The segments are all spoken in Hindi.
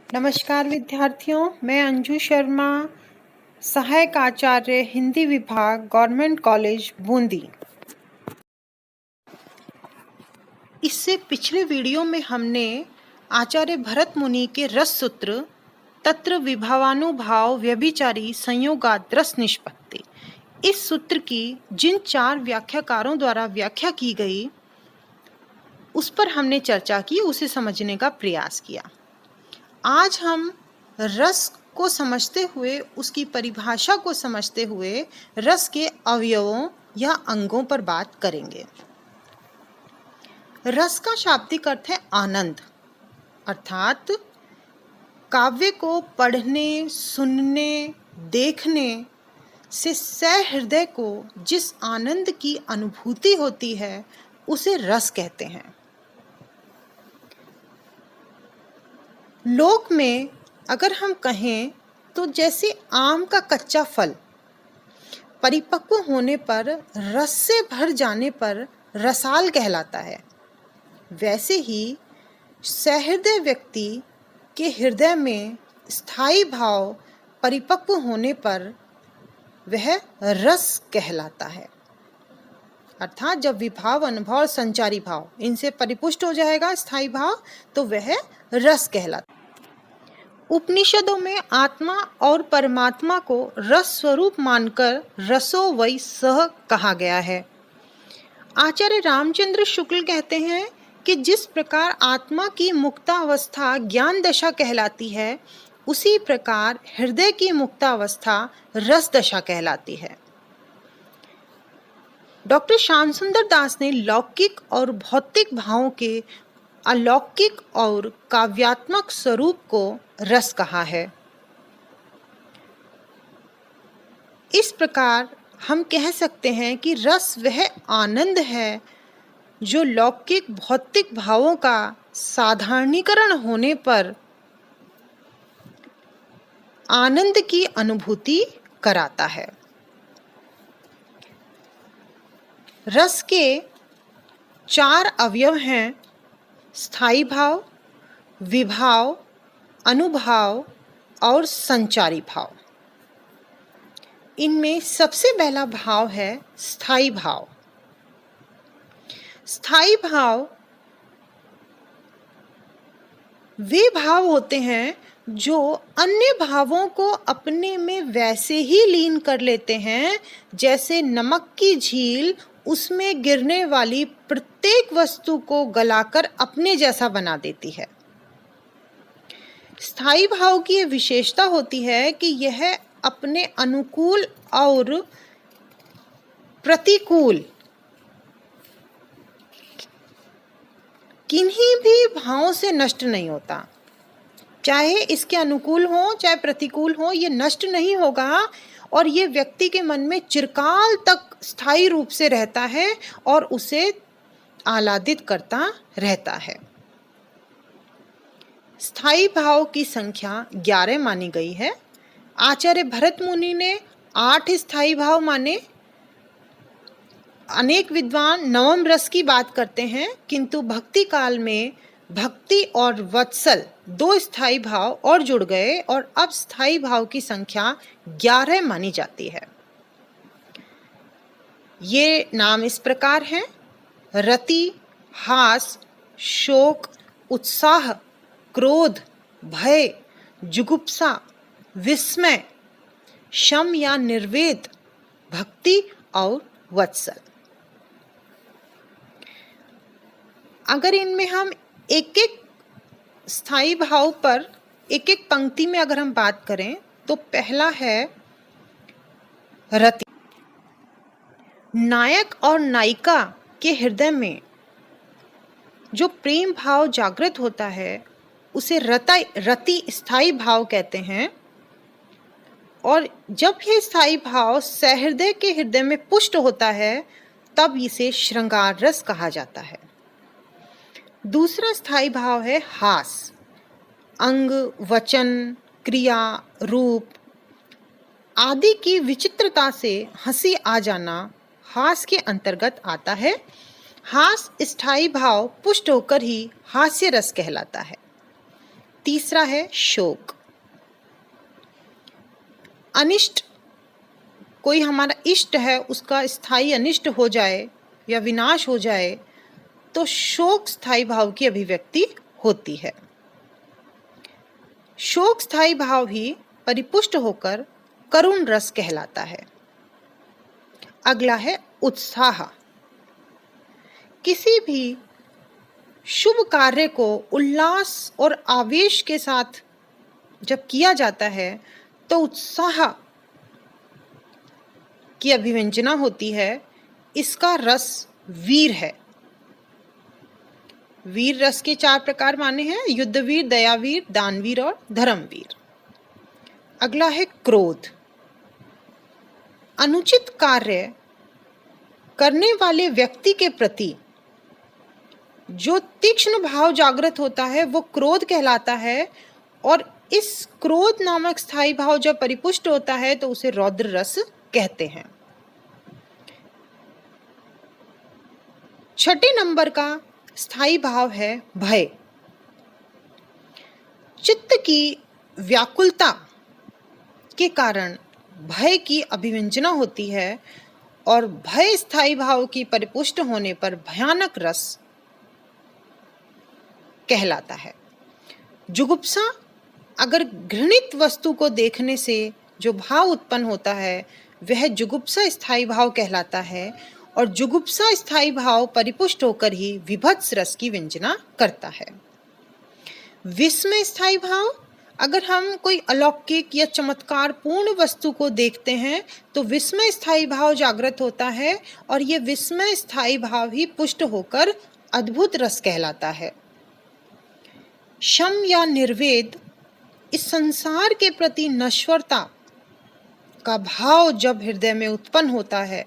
नमस्कार विद्यार्थियों, मैं अंजू शर्मा, सहायक आचार्य हिंदी विभाग, गवर्नमेंट कॉलेज बूंदी। इससे पिछले वीडियो में हमने आचार्य भरत मुनि के रस सूत्र तत्र विभावानुभाव व्यभिचारी संयोगात् रस निष्पत्ति, इस सूत्र की जिन 4 व्याख्याकारों द्वारा व्याख्या की गई उस पर हमने चर्चा की, उसे समझने का प्रयास किया। आज हम रस को समझते हुए, उसकी परिभाषा को समझते हुए रस के अवयवों या अंगों पर बात करेंगे। रस का शाब्दिक अर्थ है आनंद, अर्थात काव्य को पढ़ने, सुनने, देखने से सहृदय को जिस आनंद की अनुभूति होती है उसे रस कहते हैं। लोक में अगर हम कहें तो जैसे आम का कच्चा फल परिपक्व होने पर रस से भर जाने पर रसाल कहलाता है, वैसे ही सहृदय व्यक्ति के हृदय में स्थायी भाव परिपक्व होने पर वह रस कहलाता है। अर्थात जब विभाव, अनुभव और संचारी भाव इनसे परिपुष्ट हो जाएगा स्थायी भाव, तो वह रस कहलाता है। उपनिषदों में आत्मा और परमात्मा को रस स्वरूप मानकर रसो वै सह कहा गया है। आचार्य रामचंद्र शुक्ल कहते हैं कि जिस प्रकार आत्मा की मुक्तावस्था ज्ञान दशा कहलाती है, उसी प्रकार हृदय की मुक्तावस्था रस दशा कहलाती है। डॉक्टर श्याम सुंदर दास ने लौकिक और भौतिक भावों के अलौकिक और काव्यात्मक स्वरूप को रस कहा है। इस प्रकार हम कह सकते हैं कि रस वह आनंद है जो लौकिक भौतिक भावों का साधारणीकरण होने पर आनंद की अनुभूति कराता है। रस के 4 अवयव हैं: स्थायी भाव, विभाव, अनुभाव और संचारी भाव। इनमें सबसे पहला भाव है स्थायी भाव। स्थायी भाव वे भाव होते हैं जो अन्य भावों को अपने में वैसे ही लीन कर लेते हैं जैसे नमक की झील उसमें गिरने वाली प्रत्येक वस्तु को गलाकर अपने जैसा बना देती है। स्थायी भाव की यह विशेषता होती है कि यह अपने अनुकूल और प्रतिकूल किन्हीं भी भावों से नष्ट नहीं होता। चाहे इसके अनुकूल हो चाहे प्रतिकूल हो, ये नष्ट नहीं होगा और ये व्यक्ति के मन में चिरकाल तक स्थायी रूप से रहता है और उसे आह्लादित करता रहता है। स्थायी भाव की संख्या 11 मानी गई है। आचार्य भरत मुनि ने 8 स्थायी भाव माने। अनेक विद्वान नवम रस की बात करते हैं, किंतु भक्ति काल में भक्ति और वत्सल 2 स्थायी भाव और जुड़ गए और अब स्थायी भाव की संख्या 11 मानी जाती है। ये नाम इस प्रकार हैं: रति, हास, शोक, उत्साह, क्रोध, भय, जुगुप्सा, विस्मय, शम या निर्वेद, भक्ति और वत्सल। अगर इनमें हम एक एक स्थायी भाव पर एक एक पंक्ति में अगर हम बात करें तो पहला है रति। नायक और नायिका के हृदय में जो प्रेम भाव जागृत होता है उसे रति स्थायी भाव कहते हैं, और जब यह स्थायी भाव सहृदय के हृदय में पुष्ट होता है तब इसे श्रृंगार रस कहा जाता है। दूसरा स्थायी भाव है हास। अंग, वचन, क्रिया, रूप आदि की विचित्रता से हंसी आ जाना हास के अंतर्गत आता है। हास स्थायी भाव पुष्ट होकर ही हास्य रस कहलाता है। तीसरा है शोक। अनिष्ट, कोई हमारा इष्ट है उसका स्थायी अनिष्ट हो जाए या विनाश हो जाए तो शोक स्थायी भाव की अभिव्यक्ति होती है। शोक स्थायी भाव ही परिपुष्ट होकर करुण रस कहलाता है। अगला है उत्साह। किसी भी शुभ कार्य को उल्लास और आवेश के साथ जब किया जाता है तो उत्साह की अभिव्यंजना होती है। इसका रस वीर है। वीर रस के 4 प्रकार माने हैं, युद्धवीर, दयावीर, दानवीर और धर्मवीर। अगला है क्रोध। अनुचित कार्य करने वाले व्यक्ति के प्रति जो तीक्ष्ण भाव जागृत होता है वो क्रोध कहलाता है, और इस क्रोध नामक स्थायी भाव जब परिपुष्ट होता है तो उसे रौद्र रस कहते हैं। 6 नंबर का स्थायी भाव है भय। चित्त की व्याकुलता के कारण भय की अभिव्यंजना होती है, और भय स्थायी भाव की परिपुष्ट होने पर भयानक रस कहलाता है। जुगुप्सा, अगर घृणित वस्तु को देखने से जो भाव उत्पन्न होता है वह जुगुप्सा स्थायी भाव कहलाता है, और जुगुप्सा स्थायी भाव परिपुष्ट होकर ही विभत्स रस की व्यंजना करता है। विस्मय स्थायी भाव, अगर हम कोई अलौकिक या चमत्कार पूर्ण वस्तु को देखते हैं तो विस्मय स्थायी भाव जागृत होता है, और ये विस्मय स्थायी भाव ही पुष्ट होकर अद्भुत रस कहलाता है। शम या निर्वेद, इस संसार के प्रति नश्वरता का भाव जब हृदय में उत्पन्न होता है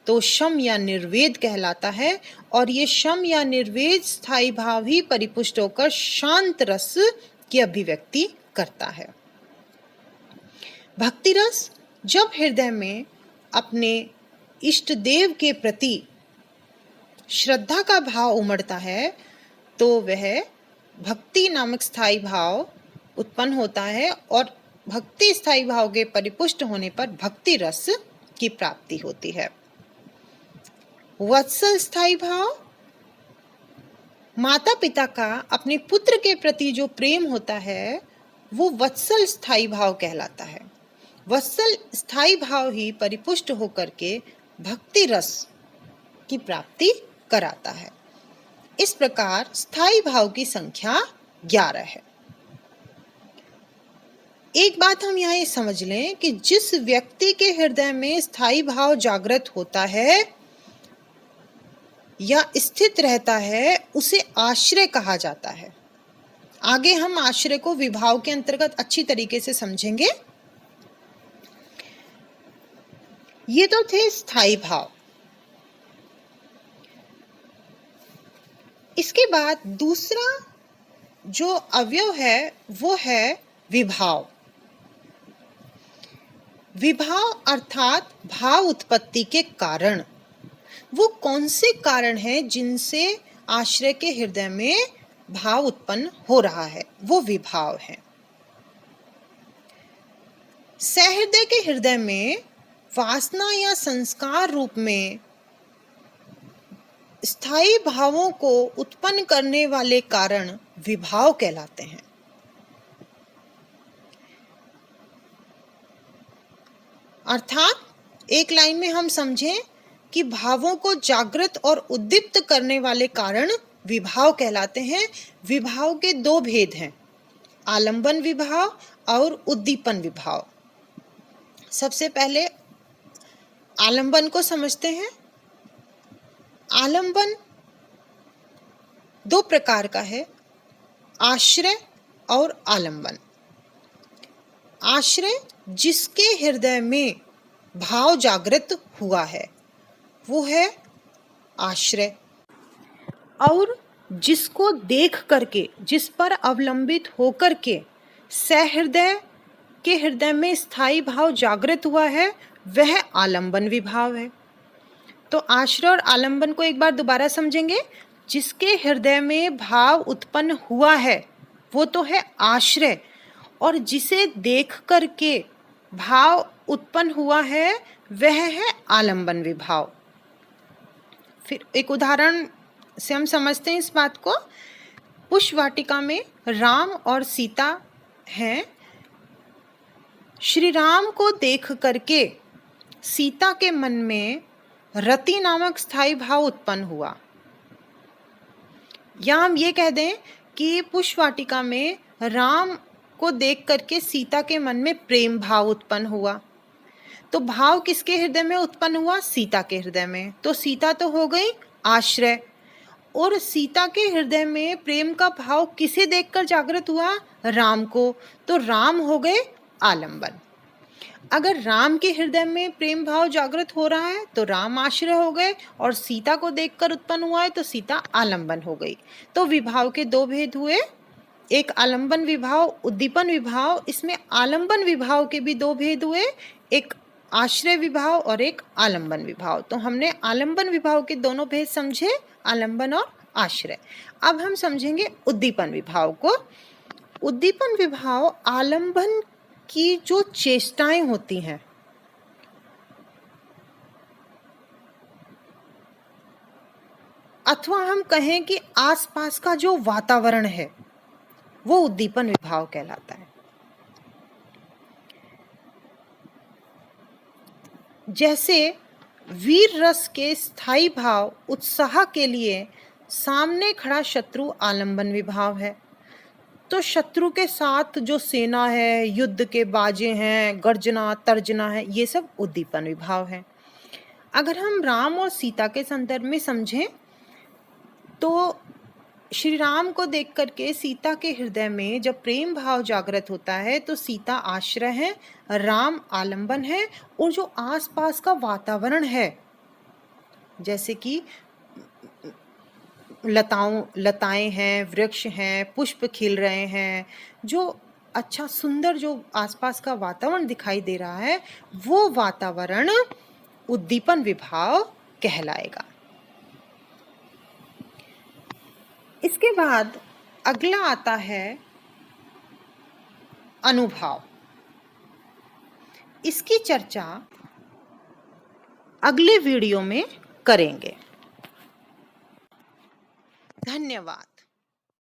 तो शम या निर्वेद कहलाता है, और ये शम या निर्वेद स्थायी भाव ही परिपुष्ट होकर शांत रस की अभिव्यक्ति करता है। भक्ति रस, जब हृदय में अपने इष्ट देव के प्रति श्रद्धा का भाव उमड़ता है तो वह भक्ति नामक स्थायी भाव उत्पन्न होता है, और भक्ति स्थायी भाव के परिपुष्ट होने पर भक्ति रस की प्राप्ति होती है। वत्सल स्थायी भाव, माता पिता का अपने पुत्र के प्रति जो प्रेम होता है वो वत्सल स्थायी भाव कहलाता है। वत्सल स्थायी भाव ही परिपुष्ट होकर के भक्ति रस की प्राप्ति कराता है। इस प्रकार स्थायी भाव की संख्या 11 है। एक बात हम यहाँ ये समझ लें कि जिस व्यक्ति के हृदय में स्थायी भाव जागृत होता है या स्थित रहता है उसे आश्रय कहा जाता है। आगे हम आश्रय को विभाव के अंतर्गत अच्छी तरीके से समझेंगे। ये तो थे स्थायी भाव। इसके बाद दूसरा जो अवयव है वो है विभाव। विभाव अर्थात भाव उत्पत्ति के कारण। वो कौन से कारण हैं जिनसे आश्रय के हृदय में भाव उत्पन्न हो रहा है, वो विभाव है। सहृदय के हृदय में वासना या संस्कार रूप में स्थायी भावों को उत्पन्न करने वाले कारण विभाव कहलाते हैं। अर्थात एक लाइन में हम समझें कि भावों को जागृत और उद्दीप्त करने वाले कारण विभाव कहलाते हैं। विभाव के 2 भेद हैं, आलंबन विभाव और उद्दीपन विभाव। सबसे पहले आलंबन को समझते हैं। आलंबन 2 प्रकार का है, आश्रय और आलंबन। आश्रय जिसके हृदय में भाव जागृत हुआ है वो है आश्रय, और जिसको देख करके, जिस पर अवलंबित होकर के सहृदय के हृदय में स्थायी भाव जागृत हुआ है वह आलंबन विभाव है। तो आश्रय और आलंबन को एक बार दोबारा समझेंगे। जिसके हृदय में भाव उत्पन्न हुआ है वो तो है आश्रय, और जिसे देख करके भाव उत्पन्न हुआ है वह है आलंबन विभाव। फिर एक उदाहरण से हम समझते हैं इस बात को। पुष्प वाटिका में राम और सीता हैं। श्री राम को देख करके सीता के मन में रति नामक स्थायी भाव उत्पन्न हुआ, या हम ये कह दें कि पुष्प वाटिका में राम को देख करके सीता के मन में प्रेम भाव उत्पन्न हुआ। तो भाव किसके हृदय में उत्पन्न हुआ? सीता के हृदय में। तो सीता तो हो गई आश्रय, और सीता के हृदय में प्रेम का भाव किसे देखकर जागृत हुआ? राम को। तो राम हो गए आलंबन। अगर राम के हृदय में प्रेम भाव जागृत हो रहा है तो राम आश्रय हो गए, और सीता को देखकर उत्पन्न हुआ है तो सीता आलंबन हो गई। तो विभाव के दो भेद हुए, एक आलंबन विभाव, उद्दीपन विभाव। इसमें आलंबन विभाव के भी दो भेद हुए, एक आश्रय विभाव और एक आलंबन विभाव। तो हमने आलंबन विभाव के दोनों भेद समझे, आलंबन और आश्रय। अब हम समझेंगे उद्दीपन विभाव को। उद्दीपन विभाव आलंबन की जो चेष्टाएं होती हैं, अथवा हम कहें कि आसपास का जो वातावरण है, वो उद्दीपन विभाव कहलाता है। जैसे वीर रस के स्थायी भाव उत्साह के लिए सामने खड़ा शत्रु आलंबन विभाव है। तो शत्रु के साथ जो सेना है, युद्ध के बाजे हैं, गर्जना तर्जना है, ये सब उद्दीपन विभाव है। अगर हम राम और सीता के संदर्भ में समझें तो श्री राम को देख करके सीता के हृदय में जब प्रेम भाव जागृत होता है तो सीता आश्रय है, राम आलंबन है, और जो आसपास का वातावरण है, जैसे कि लताएं हैं, वृक्ष हैं, पुष्प खिल रहे हैं, जो अच्छा सुंदर जो आसपास का वातावरण दिखाई दे रहा है, वो वातावरण उद्दीपन विभाव कहलाएगा। इसके बाद अगला आता है अनुभाव। इसकी चर्चा अगले वीडियो में करेंगे। धन्यवाद।